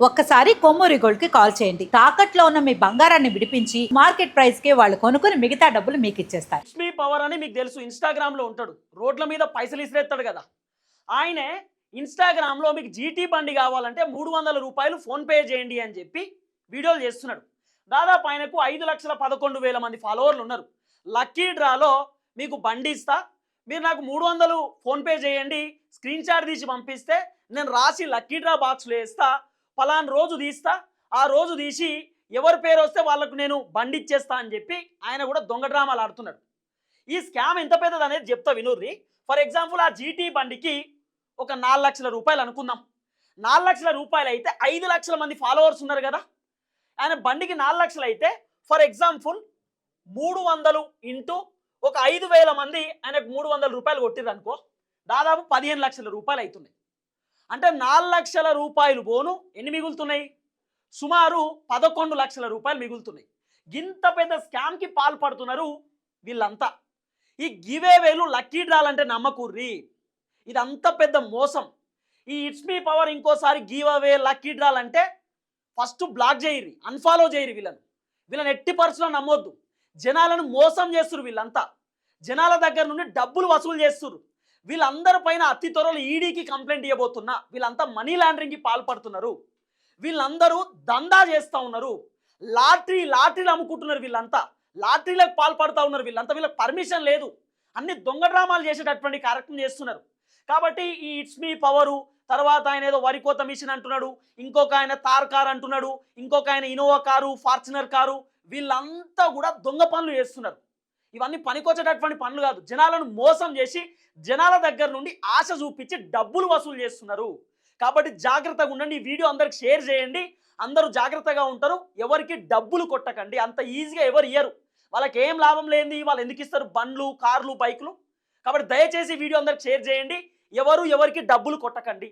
ఒక్కసారి కొమ్మూరి గోల్డ్ కి కాల్ చేయండి. తాకట్లో ఉన్న మీ బంగారాన్ని విడిపించి మార్కెట్ ప్రైస్ కి వాళ్ళు కొనుక్కుని మిగతా డబ్బులు మీకు ఇచ్చేస్తారు. లక్ష్మీ పవర్ అని మీకు తెలుసు, ఇన్స్టాగ్రామ్ లో ఉంటాడు, రోడ్ల మీద పైసలు ఇసిరేస్తాడు కదా. ఆయనే ఇన్స్టాగ్రామ్ లో మీకు జీటీ బండి కావాలంటే 300 రూపాయలు ఫోన్ పే చేయండి అని చెప్పి వీడియోలు చేస్తున్నాడు. దాదాపు ఆయనకు 5,11,000 మంది ఫాలోవర్లు ఉన్నారు. లక్కీ డ్రాలో మీకు బండి ఇస్తా, మీరు నాకు 300 ఫోన్ పే చేయండి, స్క్రీన్ షాట్ తీసి పంపిస్తే నేను రాసి లక్కీ డ్రా బాక్స్లో వేస్తా, ఫలానా రోజు తీస్తా, ఆ రోజు తీసి ఎవరి పేరు వస్తే వాళ్ళకు నేను బండి ఇచ్చేస్తా అని చెప్పి ఆయన కూడా దొంగ డ్రామాలు ఆడుతున్నాడు. ఈ స్కామ్ ఎంత పెద్దది అనేది చెప్తా వినుర్రి. ఫర్ ఎగ్జాంపుల్, ఆ జీటీ బండికి ఒక 4 లక్షల రూపాయలు అనుకుందాం. 4 లక్షల రూపాయలు అయితే 5 లక్షల మంది ఫాలోవర్స్ ఉన్నారు కదా. ఆయన బండికి 4 లక్షలు అయితే ఫర్ ఎగ్జాంపుల్ 300 ఇంటూ ఒక 5,000 మంది ఆయనకు 300 రూపాయలు కొట్టిర్రు అనుకో, దాదాపు 15 లక్షల రూపాయలు అవుతున్నాయి. అంటే 4 లక్షల రూపాయలు పోను ఎన్ని మిగులుతున్నాయి? సుమారు 11 లక్షల రూపాయలు మిగులుతున్నాయి. ఇంత పెద్ద స్కామ్కి పాల్పడుతున్నారు వీళ్ళంతా. ఈ గివేవేలు లక్కీ డ్రాలంటే నమ్మకూర్రి, ఇదంత పెద్ద మోసం. ఈ ఇట్స్ మీ పవర్ ఇంకోసారి గివ్ అవే లక్కీ డ్రాలంటే ఫస్ట్ బ్లాక్ చేయరి, అన్ఫాలో చేయరి. వీళ్ళని ఎట్టి పరిస్థితుల్లో నమ్మొద్దు. జనాలను మోసం చేస్తున్నారు వీళ్ళంతా. జనాల దగ్గర నుండి డబ్బులు వసూలు చేస్తున్నారు. వీళ్ళందరి పైన అతి త్వరలో ఈడీకి కంప్లైంట్ ఇవ్వబోతున్నా. వీళ్ళంతా మనీ లాండరింగ్కి పాల్పడుతున్నారు. వీళ్ళందరూ దందా చేస్తూ ఉన్నారు. లాటరీలు అమ్ముకుంటున్నారు. వీళ్ళంతా లాటరీలకు పాల్పడుతూ ఉన్నారు. వీళ్ళకి పర్మిషన్ లేదు. అన్ని దొంగ డ్రామాలు చేసేటటువంటి కార్యక్రమం చేస్తున్నారు. కాబట్టి ఈ ఇట్స్ మీ పవరు తర్వాత ఆయన ఏదో వరికోత మిషన్ అంటున్నాడు, ఇంకొక ఆయన తార్ కార్ అంటున్నాడు, ఇంకొక ఆయన ఇనోవా కారు, ఫార్చునర్ కారు, వీళ్ళంతా కూడా దొంగ పనులు చేస్తున్నారు. ఇవన్నీ పనికొచ్చేటటువంటి పనులు కాదు. జనాలను మోసం చేసి జనాల దగ్గర నుండి ఆశ చూపించి డబ్బులు వసూలు చేస్తున్నారు. కాబట్టి జాగ్రత్తగా ఉండండి. ఈ వీడియో అందరికి షేర్ చేయండి. అందరూ జాగ్రత్తగా ఉంటారు. ఎవరికి డబ్బులు కొట్టకండి. అంత ఈజీగా ఎవరు ఇయ్యరు. వాళ్ళకి ఏం లాభం లేనిది వాళ్ళు ఎందుకు ఇస్తారు బండ్లు, కార్లు, బైకులు? కాబట్టి దయచేసి వీడియో అందరికి షేర్ చేయండి. ఎవరికి డబ్బులు కొట్టకండి.